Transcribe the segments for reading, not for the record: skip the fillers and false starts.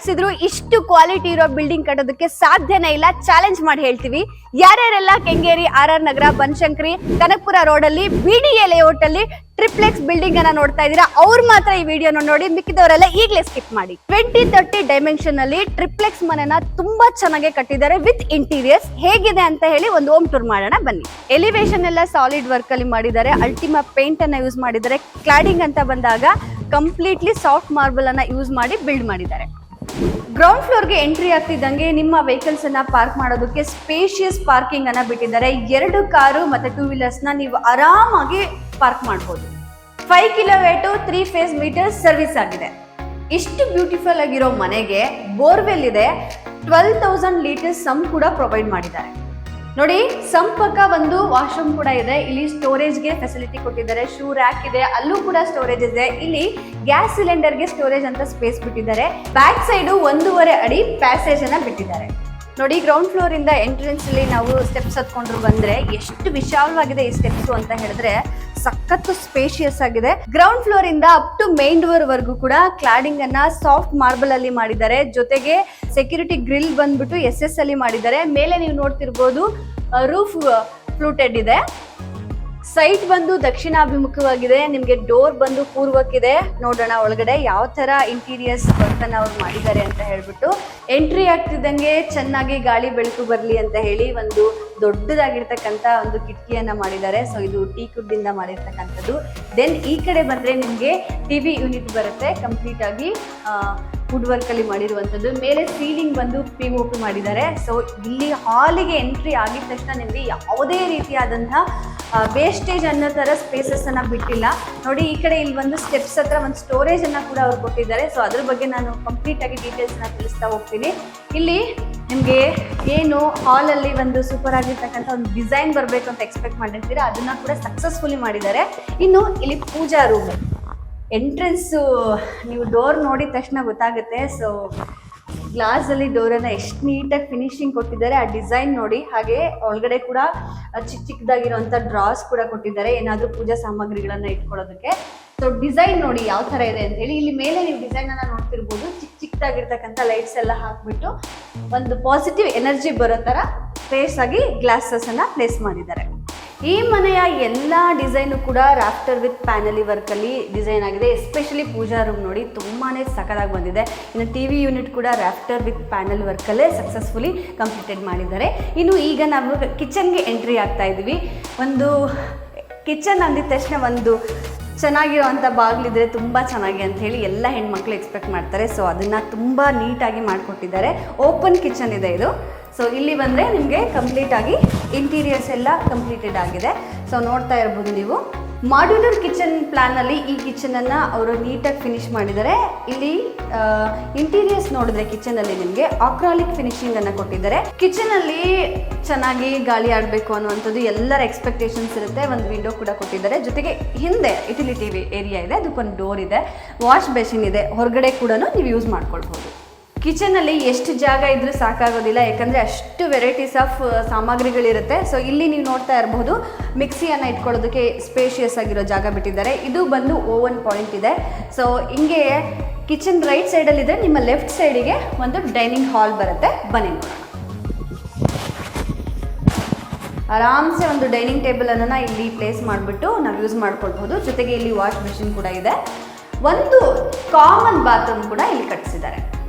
ಎಬ್ಸಿದ್ರು ಇಷ್ಟು ಕ್ವಾಲಿಟಿ ಇರೋ ಬಿಲ್ಡಿಂಗ್ ಕಟ್ಟೋದಕ್ಕೆ ಸಾಧ್ಯನೇ ಇಲ್ಲ. ಚಾಲೆಂಜ್ ಮಾಡಿ ಹೇಳ್ತೀವಿ. ಯಾರ್ಯಾರೆಲ್ಲ ಕೆಂಗೇರಿ, RR ನಗರ, ಬನಶಂಕರಿ, ಕನಕಪುರ ರೋಡ್ ಅಲ್ಲಿ BDA ಲೇಔಟ್ ಅಲ್ಲಿ ಟ್ರಿಪ್ಲೆಕ್ಸ್ ಬಿಲ್ಡಿಂಗ್ ಅನ್ನ ನೋಡ್ತಾ ಇದೀರಾ, ಅವ್ರು ಮಾತ್ರ ಈ ವಿಡಿಯೋನ ನೋಡಿ, ಮಿಕ್ಕಿದವರೆಲ್ಲ ಈಗಲೇ ಸ್ಕಿಪ್ ಮಾಡಿ. 2030 ಡೈಮೆನ್ಷನ್ ಅಲ್ಲಿ ಟ್ರಿಪ್ಲೆಕ್ಸ್ ಮನೆನ ತುಂಬಾ ಚೆನ್ನಾಗಿ ಕಟ್ಟಿದ್ದಾರೆ ವಿತ್ ಇಂಟೀರಿಯರ್ಸ್. ಹೇಗಿದೆ ಅಂತ ಹೇಳಿ ಒಂದು ಹೋಮ್ ಟೂರ್ ಮಾಡೋಣ ಬನ್ನಿ. ಎಲಿವೇಶನ್ ಎಲ್ಲ ಸಾಲಿಡ್ ವರ್ಕ್ ಅಲ್ಲಿ ಮಾಡಿದ್ದಾರೆ, ಅಲ್ಟಿಮಾ ಪೇಂಟ್ ಅನ್ನ ಯೂಸ್ ಮಾಡಿದ್ದಾರೆ. ಕ್ಲಾಡಿಂಗ್ ಅಂತ ಬಂದಾಗ ಕಂಪ್ಲೀಟ್ಲಿ ಸಾಫ್ಟ್ ಮಾರ್ಬಲ್ ಅನ್ನ ಯೂಸ್ ಮಾಡಿ ಬಿಲ್ಡ್ ಮಾಡಿದ್ದಾರೆ. ಗ್ರೌಂಡ್ ಫ್ಲೋರ್ಗೆ ಎಂಟ್ರಿ ಆಗ್ತಿದ್ದಂಗೆ ನಿಮ್ಮ ವೆಹಿಕಲ್ಸ್ ಅನ್ನ ಪಾರ್ಕ್ ಮಾಡೋದಕ್ಕೆ ಸ್ಪೇಷಿಯಸ್ ಪಾರ್ಕಿಂಗ್ ಅನ್ನ ಬಿಟ್ಟಿದ್ದಾರೆ. 2 ಕಾರು ಮತ್ತೆ 2 ವೀಲರ್ಸ್ ನ ನೀವು ಆರಾಮಾಗಿ ಪಾರ್ಕ್ ಮಾಡಬಹುದು. 5 ಕಿಲೋವ್ಯಾಟ್ 3 ಫೇಸ್ ಮೀಟರ್ ಸರ್ವಿಸ್ ಆಗಿದೆ. ಇಷ್ಟು ಬ್ಯೂಟಿಫುಲ್ ಆಗಿರೋ ಮನೆಗೆ ಬೋರ್ವೆಲ್ ಇದೆ, 12,000 ಲೀಟರ್ ಸಮ್ ಕೂಡ ಪ್ರೊವೈಡ್ ಮಾಡಿದ್ದಾರೆ. ನೋಡಿ, ಸಂಪರ್ಕ ಒಂದು ವಾಶ್ರೂಮ್ ಕೂಡ ಇದೆ. ಇಲ್ಲಿ ಸ್ಟೋರೇಜ್ಗೆ ಫೆಸಿಲಿಟಿ ಕೊಟ್ಟಿದ್ದಾರೆ. ಶೂ ರ್ಯಾಕ್ ಇದೆ, ಅಲ್ಲೂ ಕೂಡ ಸ್ಟೋರೇಜ್ ಇದೆ. ಇಲ್ಲಿ ಗ್ಯಾಸ್ ಸಿಲಿಂಡರ್ಗೆ ಸ್ಟೋರೇಜ್ ಅಂತ ಸ್ಪೇಸ್ ಬಿಟ್ಟಿದ್ದಾರೆ. ಬ್ಯಾಕ್ ಸೈಡು 1.5 ಅಡಿ ಪ್ಯಾಸೇಜ್ ಅನ್ನ ಬಿಟ್ಟಿದ್ದಾರೆ. ನೋಡಿ, ಗ್ರೌಂಡ್ ಫ್ಲೋರ್ ಇಂದ ಎಂಟ್ರೆನ್ಸ್ ಅಲ್ಲಿ ನಾವು ಸ್ಟೆಪ್ಸ್ ಹತ್ಕೊಂಡ್ರು ಬಂದ್ರೆ ಎಷ್ಟು ವಿಶಾಲವಾಗಿದೆ ಈ ಸ್ಟೆಪ್ಸ್ ಅಂತ ಹೇಳಿದ್ರೆ ಸಖತ್ತು ಸ್ಪೇಷಿಯಸ್ ಆಗಿದೆ. ಗ್ರೌಂಡ್ ಫ್ಲೋರ್ ಇಂದ ಅಪ್ ಟು ಮೇನ್ ಡೋರ್ ವರೆಗೂ ಕೂಡ ಕ್ಲಾಡಿಂಗ್ ಅನ್ನ ಸಾಫ್ಟ್ ಮಾರ್ಬಲ್ ಅಲ್ಲಿ ಮಾಡಿದ್ದಾರೆ. ಜೊತೆಗೆ ಸೆಕ್ಯೂರಿಟಿ ಗ್ರಿಲ್ ಬಂದ್ಬಿಟ್ಟು SS ಅಲ್ಲಿ ಮಾಡಿದ್ದಾರೆ. ಮೇಲೆ ನೀವು ನೋಡ್ತಿರ್ಬೋದು ರೂಫ್ ಫ್ಲೂಟೆಡ್ ಇದೆ. ಸೈಟ್ ಬಂದು ದಕ್ಷಿಣಾಭಿಮುಖವಾಗಿದೆ. ನಿಮ್ಗೆ ಡೋರ್ ಬಂದು ಪೂರ್ವಕ್ಕಿದೆ. ನೋಡೋಣ ಒಳಗಡೆ ಯಾವ ತರ ಇಂಟೀರಿಯರ್ಸ್ ವರ್ಕ್ ಅನ್ನ ಅವ್ರು ಮಾಡಿದ್ದಾರೆ ಅಂತ ಹೇಳ್ಬಿಟ್ಟು. ಎಂಟ್ರಿ ಆಗ್ತಿದ್ದಂಗೆ ಚೆನ್ನಾಗಿ ಗಾಳಿ ಬೆಳಕು ಬರ್ಲಿ ಅಂತ ಹೇಳಿ ಒಂದು ದೊಡ್ಡದಾಗಿರ್ತಕ್ಕಂಥ ಒಂದು ಕಿಟಕಿಯನ್ನ ಮಾಡಿದ್ದಾರೆ. ಸೊ ಇದು ಟೀಕ್ವುಡ್ ಇಂದ ಮಾಡಿರ್ತಕ್ಕಂಥದ್ದು. ದೆನ್ ಈ ಕಡೆ ಬಂದ್ರೆ ನಿಮ್ಗೆ TV ಯೂನಿಟ್ ಬರುತ್ತೆ, ಕಂಪ್ಲೀಟ್ ಆಗಿ ವುಡ್ ವರ್ಕ್ ಅಲ್ಲಿ ಮಾಡಿರುವಂಥದ್ದು. ಮೇಲೆ ಸೀಲಿಂಗ್ ಬಂದು POP ಮಾಡಿದ್ದಾರೆ. ಸೊ ಇಲ್ಲಿ ಹಾಲಿಗೆ ಎಂಟ್ರಿ ಆಗಿದ ತಕ್ಷಣ ನಿಮಗೆ ಯಾವುದೇ ರೀತಿಯಾದಂತಹ ವೇಸ್ಟೇಜ್ ಅನ್ನೋ ತರ ಸ್ಪೇಸಸ್ ಅನ್ನ ಬಿಟ್ಟಿಲ್ಲ. ನೋಡಿ, ಈ ಕಡೆ ಇಲ್ಲಿ ಒಂದು ಸ್ಟೆಪ್ಸ್ ಹತ್ರ ಒಂದು ಸ್ಟೋರೇಜ್ ಅನ್ನ ಕೂಡ ಅವ್ರು ಕೊಟ್ಟಿದ್ದಾರೆ. ಸೊ ಅದ್ರ ಬಗ್ಗೆ ನಾನು ಕಂಪ್ಲೀಟ್ ಆಗಿ ಡೀಟೇಲ್ಸ್ ನ ತಿಳಿಸ್ತಾ ಹೋಗ್ತೀನಿ. ಇಲ್ಲಿ ನಿಮ್ಗೆ ಏನು ಹಾಲ್ ಅಲ್ಲಿ ಒಂದು ಸೂಪರ್ ಆಗಿರ್ತಕ್ಕಂಥ ಒಂದು ಡಿಸೈನ್ ಬರಬೇಕು ಅಂತ ಎಕ್ಸ್ಪೆಕ್ಟ್ ಮಾಡಿರ್ತೀರಾ, ಅದನ್ನ ಕೂಡ ಸಕ್ಸಸ್ಫುಲಿ ಮಾಡಿದ್ದಾರೆ. ಇನ್ನು ಇಲ್ಲಿ ಪೂಜಾ ರೂಮ್ ಎಂಟ್ರೆನ್ಸ್ ನೀವು ಡೋರ್ ನೋಡಿದ ತಕ್ಷಣ ಗೊತ್ತಾಗುತ್ತೆ. ಸೊ ಗ್ಲಾಸ್ ಅಲ್ಲಿ ಡೋರನ್ನ ಎಷ್ಟು ನೀಟಾಗಿ ಫಿನಿಶಿಂಗ್ ಕೊಟ್ಟಿದ್ದಾರೆ, ಆ ಡಿಸೈನ್ ನೋಡಿ. ಹಾಗೆ ಒಳಗಡೆ ಕೂಡ ಚಿಕ್ಕದಾಗಿರುವಂಥ ಡ್ರಾಸ್ ಕೂಡ ಕೊಟ್ಟಿದ್ದಾರೆ, ಏನಾದರೂ ಪೂಜಾ ಸಾಮಗ್ರಿಗಳನ್ನ ಇಟ್ಕೊಳ್ಳೋದಕ್ಕೆ. ಸೊ ಡಿಸೈನ್ ನೋಡಿ ಯಾವ ತರ ಇದೆ ಅಂತ ಹೇಳಿ. ಇಲ್ಲಿ ಮೇಲೆ ನೀವು ಡಿಸೈನ್ ಅನ್ನ ನೋಡ್ತಿರ್ಬೋದು. ಚಿಕ್ಕದಾಗಿರ್ತಕ್ಕಂಥ ಲೈಟ್ಸ್ ಎಲ್ಲ ಹಾಕ್ಬಿಟ್ಟು ಒಂದು ಪಾಸಿಟಿವ್ ಎನರ್ಜಿ ಬರೋ ತರ ಫೇಸ್ ಆಗಿ ಗ್ಲಾಸಸ್ ಅನ್ನ ಪ್ಲೇಸ್ ಮಾಡಿದ್ದಾರೆ. ಈ ಮನೆಯ ಎಲ್ಲ ಡಿಸೈನು ಕೂಡ ರಾಫ್ಟರ್ ವಿತ್ ಪ್ಯಾನಲಿ ವರ್ಕ್ ಅಲ್ಲಿ ಡಿಸೈನ್ ಆಗಿದೆ. ಎಸ್ಪೆಷಲಿ ಪೂಜಾ ರೂಮ್ ನೋಡಿ ತುಂಬಾನೇ ಸಖತ್ತಾಗಿ ಬಂದಿದೆ. ಇನ್ನು TV ಯೂನಿಟ್ ಕೂಡ ರಾಫ್ಟರ್ ವಿತ್ ಪ್ಯಾನಲ್ ವರ್ಕ್ ಅಲ್ಲೇ ಸಕ್ಸಸ್ಫುಲಿ ಕಂಪ್ಲೀಟೆಡ್ ಮಾಡಿದ್ದಾರೆ. ಇನ್ನು ಈಗ ನಾವು ಕಿಚನ್ಗೆ ಎಂಟ್ರಿ ಆಗ್ತಾ ಇದೀವಿ. ಒಂದು ಕಿಚನ್ ಅಂದಿದ ತಕ್ಷಣ ಒಂದು ಚೆನ್ನಾಗಿರೋವಂಥ ಬಾಗಿಲಿದ್ರೆ ತುಂಬ ಚೆನ್ನಾಗಿ ಅಂತ ಹೇಳಿ ಎಲ್ಲ ಹೆಣ್ಮಕ್ಳು ಎಕ್ಸ್ಪೆಕ್ಟ್ ಮಾಡ್ತಾರೆ. ಸೊ ಅದನ್ನು ತುಂಬ ನೀಟಾಗಿ ಮಾಡಿಕೊಟ್ಟಿದ್ದಾರೆ. ಓಪನ್ ಕಿಚನ್ ಇದೆ ಇದು. ಸೊ ಇಲ್ಲಿ ಬಂದರೆ ನಿಮಗೆ ಕಂಪ್ಲೀಟಾಗಿ ಇಂಟೀರಿಯರ್ಸ್ ಎಲ್ಲ ಕಂಪ್ಲೀಟೆಡ್ ಆಗಿದೆ. ಸೊ ನೋಡ್ತಾ ಇರ್ಬೋದು ನೀವು. ಮಾಡ್ಯುಲರ್ ಕಿಚನ್ ಪ್ಲಾನಲ್ಲಿ ಈ ಕಿಚನನ್ನು ಅವರು ನೀಟಾಗಿ ಫಿನಿಶ್ ಮಾಡಿದ್ದಾರೆ. ಇಲ್ಲಿ ಇಂಟೀರಿಯರ್ಸ್ ನೋಡಿದ್ರೆ ಕಿಚನಲ್ಲಿ ನಿಮಗೆ ಆಕ್ರಾಲಿಕ್ ಫಿನಿಶಿಂಗನ್ನು ಕೊಟ್ಟಿದ್ದಾರೆ. ಕಿಚನಲ್ಲಿ ಚೆನ್ನಾಗಿ ಗಾಳಿ ಆಡಬೇಕು ಅನ್ನುವಂಥದ್ದು ಎಲ್ಲರ ಎಕ್ಸ್ಪೆಕ್ಟೇಷನ್ಸ್ ಇರುತ್ತೆ. ಒಂದು ವಿಂಡೋ ಕೂಡ ಕೊಟ್ಟಿದ್ದಾರೆ. ಜೊತೆಗೆ ಹಿಂದೆ ಯುಟಿಲಿಟಿ ಏರಿಯಾ ಇದೆ, ಅದಕ್ಕೊಂದು ಡೋರ್ ಇದೆ, ವಾಶ್ ಬೇಸಿನ್ ಇದೆ. ಹೊರಗಡೆ ಕೂಡ ನೀವು ಯೂಸ್ ಮಾಡ್ಕೊಳ್ಬೋದು. ಕಿಚನಲ್ಲಿ ಎಷ್ಟು ಜಾಗ ಇದ್ರೂ ಸಾಕಾಗೋದಿಲ್ಲ, ಯಾಕಂದರೆ ಅಷ್ಟು ವೆರೈಟೀಸ್ ಆಫ್ ಸಾಮಗ್ರಿಗಳಿರುತ್ತೆ. ಸೊ ಇಲ್ಲಿ ನೀವು ನೋಡ್ತಾ ಇರಬಹುದು ಮಿಕ್ಸಿಯನ್ನು ಇಟ್ಕೊಳ್ಳೋದಕ್ಕೆ ಸ್ಪೇಷಿಯಸ್ ಆಗಿರೋ ಜಾಗ ಬಿಟ್ಟಿದ್ದಾರೆ. ಇದು ಬಂದು ಓವನ್ ಪಾಯಿಂಟ್ ಇದೆ. ಸೊ ಹಿಂಗೆ ಕಿಚನ್ ರೈಟ್ ಸೈಡಲ್ಲಿದ್ದರೆ ನಿಮ್ಮ ಲೆಫ್ಟ್ ಸೈಡಿಗೆ ಒಂದು ಡೈನಿಂಗ್ ಹಾಲ್ ಬರುತ್ತೆ. ಬನ್ನಿ ನೋಡೋಣ. ಆರಾಮ್ಸೆ ಒಂದು ಡೈನಿಂಗ್ ಟೇಬಲನ್ನು ಇಲ್ಲಿ ಪ್ಲೇಸ್ ಮಾಡಿಬಿಟ್ಟು ನಾವು ಯೂಸ್ ಮಾಡ್ಕೊಳ್ಬೋದು. ಜೊತೆಗೆ ಇಲ್ಲಿ ವಾಶ್ ಮೆಷಿನ್ ಕೂಡ ಇದೆ. ಒಂದು ಕಾಮನ್ ಬಾತ್ರೂಮ್ ಕೂಡ ಇಲ್ಲಿ ಕಟ್ಟಿಸಿದ್ದಾರೆ.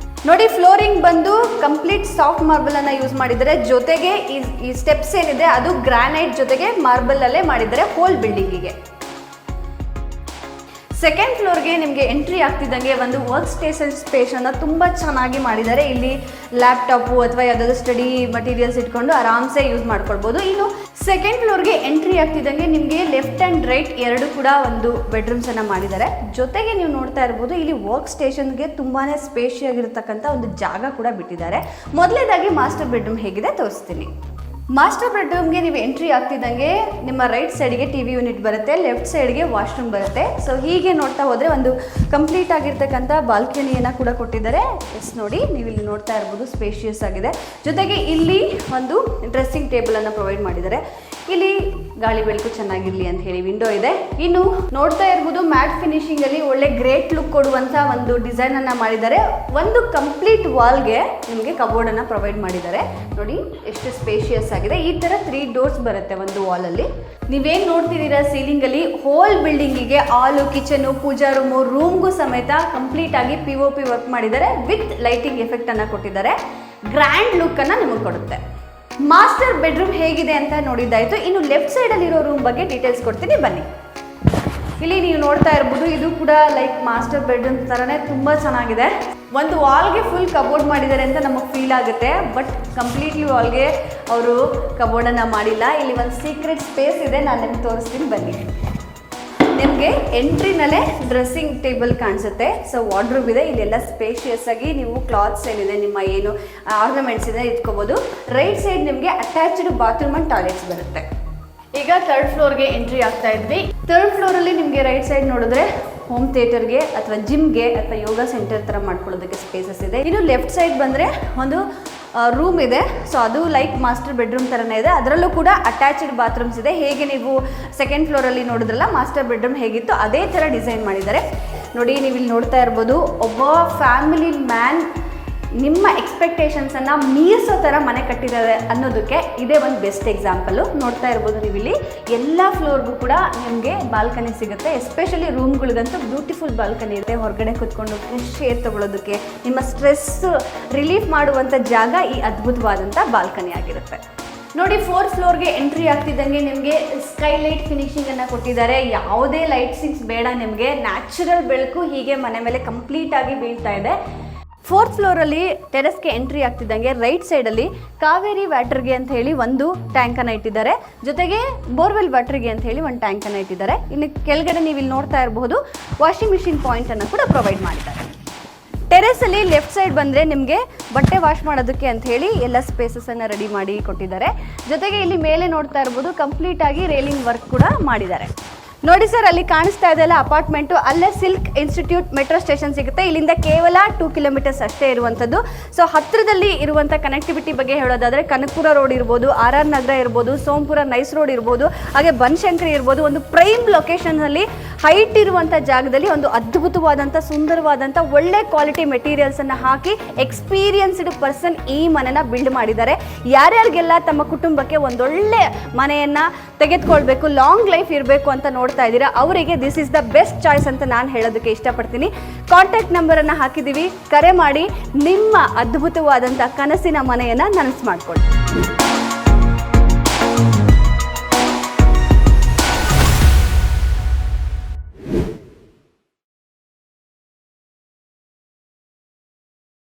ನೋಡಿ, ಫ್ಲೋರಿಂಗ್ ಬಂದು ಕಂಪ್ಲೀಟ್ ಸಾಫ್ಟ್ ಮಾರ್ಬಲ್ ಅನ್ನ ಯೂಸ್ ಮಾಡಿದ್ದಾರೆ. ಜೊತೆಗೆ ಈ ಸ್ಟೆಪ್ಸ್ ಏನಿದೆ ಅದು ಗ್ರಾನೈಟ್ ಜೊತೆಗೆ ಮಾರ್ಬಲ್ ಅಲ್ಲೇ ಮಾಡಿದ್ದಾರೆ ಹೋಲ್ ಬಿಲ್ಡಿಂಗಿಗೆ. ಸೆಕೆಂಡ್ ಫ್ಲೋರ್ಗೆ ನಿಮಗೆ ಎಂಟ್ರಿ ಆಗ್ತಿದ್ದಂಗೆ ಒಂದು ವರ್ಕ್ ಸ್ಟೇಷನ್ ಸ್ಪೇಸ್ ಅನ್ನು ತುಂಬ ಚೆನ್ನಾಗಿ ಮಾಡಿದ್ದಾರೆ. ಇಲ್ಲಿ ಲ್ಯಾಪ್ಟಾಪು ಅಥವಾ ಯಾವುದಾದ್ರು ಸ್ಟಡಿ ಮಟೀರಿಯಲ್ಸ್ ಇಟ್ಕೊಂಡು ಆರಾಮ್ಸೆ ಯೂಸ್ ಮಾಡ್ಕೊಳ್ಬೋದು. ಇನ್ನು ಸೆಕೆಂಡ್ ಫ್ಲೋರ್ಗೆ ಎಂಟ್ರಿ ಆಗ್ತಿದ್ದಂಗೆ ನಿಮಗೆ ಲೆಫ್ಟ್ ಆ್ಯಂಡ್ ರೈಟ್ ಎರಡು ಕೂಡ ಒಂದು ಬೆಡ್ರೂಮ್ಸನ್ನು ಮಾಡಿದ್ದಾರೆ. ಜೊತೆಗೆ ನೀವು ನೋಡ್ತಾ ಇರ್ಬೋದು ಇಲ್ಲಿ ವರ್ಕ್ ಸ್ಟೇಷನ್ಗೆ ತುಂಬಾ ಸ್ಪೇಷಿಯಾಗಿರ್ತಕ್ಕಂಥ ಒಂದು ಜಾಗ ಕೂಡ ಬಿಟ್ಟಿದ್ದಾರೆ. ಮೊದಲನೇದಾಗಿ ಮಾಸ್ಟರ್ ಬೆಡ್ರೂಮ್ ಹೇಗಿದೆ ತೋರಿಸ್ತೀನಿ. ಮಾಸ್ಟರ್ ಬೆಡ್ರೂಮ್ಗೆ ನೀವು ಎಂಟ್ರಿ ಆಗ್ತಿದ್ದಂಗೆ ನಿಮ್ಮ ರೈಟ್ ಸೈಡ್ಗೆ TV ಯೂನಿಟ್ ಬರುತ್ತೆ, ಲೆಫ್ಟ್ ಸೈಡ್ಗೆ ವಾಶ್ರೂಮ್ ಬರುತ್ತೆ. ಸೊ ಹೀಗೆ ನೋಡ್ತಾ ಹೋದರೆ ಒಂದು ಕಂಪ್ಲೀಟ್ ಆಗಿರ್ತಕ್ಕಂಥ ಬಾಲ್ಕನಿಯನ್ನು ಕೂಡ ಕೊಟ್ಟಿದ್ದಾರೆ. ಎಸ್ ನೋಡಿ, ನೀವು ಇಲ್ಲಿ ನೋಡ್ತಾ ಇರ್ಬೋದು ಸ್ಪೇಷಿಯಸ್ ಆಗಿದೆ. ಜೊತೆಗೆ ಇಲ್ಲಿ ಒಂದು ಡ್ರೆಸ್ಸಿಂಗ್ ಟೇಬಲನ್ನು ಪ್ರೊವೈಡ್ ಮಾಡಿದ್ದಾರೆ. ಇಲ್ಲಿ ಗಾಳಿ ಬೆಳಕು ಚೆನ್ನಾಗಿರ್ಲಿ ಅಂತ ಹೇಳಿ ವಿಂಡೋ ಇದೆ. ಇನ್ನು ನೋಡ್ತಾ ಇರ್ಬೋದು ಮ್ಯಾಟ್ ಫಿನಿಶಿಂಗ್ ಅಲ್ಲಿ ಒಳ್ಳೆ ಗ್ರೇಟ್ ಲುಕ್ ಕೊಡುವಂತ ಒಂದು ಡಿಸೈನ್ ಅನ್ನ ಮಾಡಿದ್ದಾರೆ. ಒಂದು ಕಂಪ್ಲೀಟ್ ವಾಲ್ಗೆ ನಿಮಗೆ ಕಬೋರ್ಡ್ ಅನ್ನ ಪ್ರೊವೈಡ್ ಮಾಡಿದ್ದಾರೆ. ನೋಡಿ ಎಷ್ಟು ಸ್ಪೇಷಿಯಸ್ ಆಗಿದೆ. ಈ ತರ 3 ಡೋರ್ಸ್ ಬರುತ್ತೆ ಒಂದು ವಾಲ್ ಅಲ್ಲಿ. ನೀವೇನ್ ನೋಡ್ತಿದ್ದೀರಾ ಸೀಲಿಂಗ್ ಅಲ್ಲಿ ಹೋಲ್ ಬಿಲ್ಡಿಂಗಿಗೆ ಹಾಲು, ಕಿಚನ್, ಪೂಜಾ ರೂಮ್ಗೂ ಸಮೇತ ಕಂಪ್ಲೀಟ್ ಆಗಿ POP ವರ್ಕ್ ಮಾಡಿದ್ದಾರೆ. ವಿತ್ ಲೈಟಿಂಗ್ ಎಫೆಕ್ಟ್ ಅನ್ನ ಕೊಟ್ಟಿದ್ದಾರೆ. ಗ್ರ್ಯಾಂಡ್ ಲುಕ್ ಅನ್ನ ನಿಮಗೆ ಕೊಡುತ್ತೆ. ಮಾಸ್ಟರ್ ಬೆಡ್ರೂಮ್ ಹೇಗಿದೆ ಅಂತ ನೋಡಿದ್ದಾಯ್ತು. ಇನ್ನು ಲೆಫ್ಟ್ ಸೈಡ್ ಅಲ್ಲಿ ಇರೋ ರೂಮ್ ಬಗ್ಗೆ ಡೀಟೇಲ್ಸ್ ಕೊಡ್ತೀನಿ ಬನ್ನಿ. ಇಲ್ಲಿ ನೀವು ನೋಡ್ತಾ ಇರ್ಬೋದು ಇದು ಕೂಡ ಲೈಕ್ ಮಾಸ್ಟರ್ ಬೆಡ್ರೂಮ್ ತರನೇ ತುಂಬಾ ಚೆನ್ನಾಗಿದೆ. ಒಂದು ವಾಲ್ಗೆ ಫುಲ್ ಕಬೋರ್ಡ್ ಮಾಡಿದ್ದಾರೆ ಅಂತ ನಮಗೆ ಫೀಲ್ ಆಗುತ್ತೆ, ಬಟ್ ಕಂಪ್ಲೀಟ್ಲಿ ವಾಲ್ಗೆ ಅವರು ಕಬೋರ್ಡನ್ನು ಮಾಡಿಲ್ಲ. ಇಲ್ಲಿ ಒಂದು ಸೀಕ್ರೆಟ್ ಸ್ಪೇಸ್ ಇದೆ, ನಾನು ನಿಮ್ಗೆ ತೋರಿಸ್ತೀನಿ ಬನ್ನಿ. ನಿಮಗೆ ಎಂಟ್ರಿನಲ್ಲೇ ಡ್ರೆಸ್ಸಿಂಗ್ ಟೇಬಲ್ ಕಾಣಿಸುತ್ತೆ. ಸೊ ವಾರ್ಡ್ರೂಮ್ ಇದೆ, ಇಲ್ಲೆಲ್ಲ ಸ್ಪೇಷಿಯಸ್ ಆಗಿ ನೀವು ಕ್ಲಾತ್ಸ್ ಏನಿದೆ, ನಿಮ್ಮ ಏನು ಆರ್ನಮೆಂಟ್ಸ್ ಇದೆ ಇಟ್ಕೋಬೋದು. ರೈಟ್ ಸೈಡ್ ನಿಮಗೆ ಅಟ್ಯಾಚ್ಡ್ ಬಾತ್ರೂಮ್ ಅಂಡ್ ಟಾಯ್ಲೆಟ್ಸ್ ಬರುತ್ತೆ. ಈಗ 3rd ಫ್ಲೋರ್ಗೆ ಎಂಟ್ರಿ ಆಗ್ತಾ ಇದ್ವಿ. 3rd ಫ್ಲೋರಲ್ಲಿ ನಿಮಗೆ ರೈಟ್ ಸೈಡ್ ನೋಡಿದ್ರೆ ಹೋಮ್ ಥಿಯೇಟರ್ಗೆ ಅಥವಾ ಜಿಮ್ಗೆ ಅಥವಾ ಯೋಗ ಸೆಂಟರ್ ಥರ ಮಾಡ್ಕೊಳ್ಳೋದಕ್ಕೆ ಸ್ಪೇಸಸ್ ಇದೆ. ಇನ್ನು ಲೆಫ್ಟ್ ಸೈಡ್ ಬಂದರೆ ಒಂದು ರೂಮ್ ಇದೆ. ಸೊ ಅದು ಲೈಕ್ ಮಾಸ್ಟರ್ ಬೆಡ್ರೂಮ್ ಥರನೇ ಇದೆ. ಅದರಲ್ಲೂ ಕೂಡ ಅಟ್ಯಾಚ್ಡ್ ಬಾತ್ರೂಮ್ಸ್ ಇದೆ. ಹೇಗೆ ನೀವು 2nd ಫ್ಲೋರಲ್ಲಿ ನೋಡಿದ್ರಲ್ಲ ಮಾಸ್ಟರ್ ಬೆಡ್ರೂಮ್ ಹೇಗಿತ್ತು ಅದೇ ಥರ ಡಿಸೈನ್ ಮಾಡಿದ್ದಾರೆ. ನೋಡಿ ನೀವು ಇಲ್ಲಿ ನೋಡ್ತಾ ಇರ್ಬೋದು, ಒಬ್ಬ ಫ್ಯಾಮಿಲಿ ಮ್ಯಾನ್ ನಿಮ್ಮ ಎಕ್ಸ್ಪೆಕ್ಟೇಷನ್ಸನ್ನು ಮೀರಿಸೋ ಥರ ಮನೆ ಕಟ್ಟಿದ್ದಾರೆ ಅನ್ನೋದಕ್ಕೆ ಇದೇ ಒಂದು ಬೆಸ್ಟ್ ಎಕ್ಸಾಂಪಲ್ಲು. ನೋಡ್ತಾ ಇರ್ಬೋದು ನೀವು ಇಲ್ಲಿ ಎಲ್ಲ ಫ್ಲೋರ್ಗೂ ಕೂಡ ನಿಮಗೆ ಬಾಲ್ಕನಿ ಸಿಗುತ್ತೆ. ಎಸ್ಪೆಷಲಿ ರೂಮ್ಗಳಿಗಂತೂ ಬ್ಯೂಟಿಫುಲ್ ಬಾಲ್ಕನಿ ಇರುತ್ತೆ. ಹೊರಗಡೆ ಕೂತ್ಕೊಂಡು ಫ್ರೆಶ್ ಏರ್ ತೊಗೊಳೋದಕ್ಕೆ, ನಿಮ್ಮ ಸ್ಟ್ರೆಸ್ ರಿಲೀಫ್ ಮಾಡುವಂಥ ಜಾಗ ಈ ಅದ್ಭುತವಾದಂಥ ಬಾಲ್ಕನಿ ಆಗಿರುತ್ತೆ. ನೋಡಿ 4th ಫ್ಲೋರ್ಗೆ ಎಂಟ್ರಿ ಆಗ್ತಿದ್ದಂಗೆ ನಿಮಗೆ ಸ್ಕೈಲೈಟ್ ಫಿನಿಶಿಂಗನ್ನು ಕೊಟ್ಟಿದ್ದಾರೆ. ಯಾವುದೇ ಲೈಟ್ಸಿಂಗ್ಸ್ ಬೇಡ, ನಿಮಗೆ ನ್ಯಾಚುರಲ್ ಬೆಳಕು ಹೀಗೆ ಮನೆ ಮೇಲೆ ಕಂಪ್ಲೀಟಾಗಿ ಬೀಳ್ತಾ ಇದೆ. 4th ಫ್ಲೋರಲ್ಲಿ ಟೆರೆಸ್ಗೆ ಎಂಟ್ರಿ ಆಗ್ತಿದ್ದಂಗೆ ರೈಟ್ ಸೈಡಲ್ಲಿ ಕಾವೇರಿ ವಾಟರ್ಗೆ ಅಂತ ಹೇಳಿ ಒಂದು ಟ್ಯಾಂಕನ್ನು ಇಟ್ಟಿದ್ದಾರೆ. ಜೊತೆಗೆ ಬೋರ್ವೆಲ್ ವಾಟರ್ಗೆ ಅಂತ ಹೇಳಿ ಒಂದು ಟ್ಯಾಂಕನ್ನು ಇಟ್ಟಿದ್ದಾರೆ. ಇನ್ನು ಕೆಳಗಡೆ ನೀವು ಇಲ್ಲಿ ನೋಡ್ತಾ ಇರಬಹುದು ವಾಷಿಂಗ್ ಮಿಷಿನ್ ಪಾಯಿಂಟನ್ನು ಕೂಡ ಪ್ರೊವೈಡ್ ಮಾಡಿದ್ದಾರೆ. ಟೆರೆಸಲ್ಲಿ ಲೆಫ್ಟ್ ಸೈಡ್ ಬಂದರೆ ನಿಮಗೆ ಬಟ್ಟೆ ವಾಶ್ ಮಾಡೋದಕ್ಕೆ ಅಂತ ಹೇಳಿ ಎಲ್ಲ ಸ್ಪೇಸಸನ್ನು ರೆಡಿ ಮಾಡಿ ಕೊಟ್ಟಿದ್ದಾರೆ. ಜೊತೆಗೆ ಇಲ್ಲಿ ಮೇಲೆ ನೋಡ್ತಾ ಇರ್ಬೋದು ಕಂಪ್ಲೀಟಾಗಿ ರೇಲಿಂಗ್ ವರ್ಕ್ ಕೂಡ ಮಾಡಿದ್ದಾರೆ. ನೋಡಿ ಸರ್, ಅಲ್ಲಿ ಕಾಣಿಸ್ತಾ ಇದೆಯಲ್ಲ ಅಪಾರ್ಟ್ಮೆಂಟು, ಅಲ್ಲೇ ಸಿಲ್ಕ್ ಇನ್ಸ್ಟಿಟ್ಯೂಟ್ ಮೆಟ್ರೋ ಸ್ಟೇಷನ್ ಸಿಗುತ್ತೆ. ಇಲ್ಲಿಂದ ಕೇವಲ 2 ಕಿಲೋಮೀಟರ್ಸ್ ಅಷ್ಟೇ ಇರುವಂಥದ್ದು. ಸೊ ಹತ್ತಿರದಲ್ಲಿ ಇರುವಂಥ ಕನೆಕ್ಟಿವಿಟಿ ಬಗ್ಗೆ ಹೇಳೋದಾದರೆ ಕನಕಪುರ ರೋಡ್ ಇರ್ಬೋದು, RR ನಗರ ಇರ್ಬೋದು, ಸೋಂಪುರ ನೈಸ್ ರೋಡ್ ಇರ್ಬೋದು, ಹಾಗೆ ಬನಶಂಕರಿ ಇರ್ಬೋದು. ಒಂದು ಪ್ರೈಮ್ ಲೊಕೇಶನ್ನಲ್ಲಿ ಹೈಟ್ ಇರುವಂಥ ಜಾಗದಲ್ಲಿ ಒಂದು ಅದ್ಭುತವಾದಂಥ ಸುಂದರವಾದಂಥ ಒಳ್ಳೆ ಕ್ವಾಲಿಟಿ ಮೆಟೀರಿಯಲ್ಸನ್ನು ಹಾಕಿ ಎಕ್ಸ್ಪೀರಿಯನ್ಸ್ಡ್ ಪರ್ಸನ್ ಈ ಮನೆನ ಬಿಲ್ಡ್ ಮಾಡಿದ್ದಾರೆ. ಯಾರ್ಯಾರಿಗೆಲ್ಲ ತಮ್ಮ ಕುಟುಂಬಕ್ಕೆ ಒಂದೊಳ್ಳೆ ಮನೆಯನ್ನು ತೆಗೆದುಕೊಳ್ಬೇಕು, ಲಾಂಗ್ ಲೈಫ್ ಇರಬೇಕು ಅಂತ ನೋಡ್ತಾ ಇದ್ದೀರಾ, ಅವರಿಗೆ this is the best choice ಅಂತ ನಾನು ಹೇಳೋದಕ್ಕೆ ಇಷ್ಟಪಡ್ತೀನಿ. ಕಾಂಟ್ಯಾಕ್ಟ್ ನಂಬರನ್ನು ಹಾಕಿದ್ದೀವಿ, ಕರೆ ಮಾಡಿ ನಿಮ್ಮ ಅದ್ಭುತವಾದಂಥ ಕನಸಿನ ಮನೆಯನ್ನು ನನಸು ಮಾಡಿಕೊಳ್ಳಿ.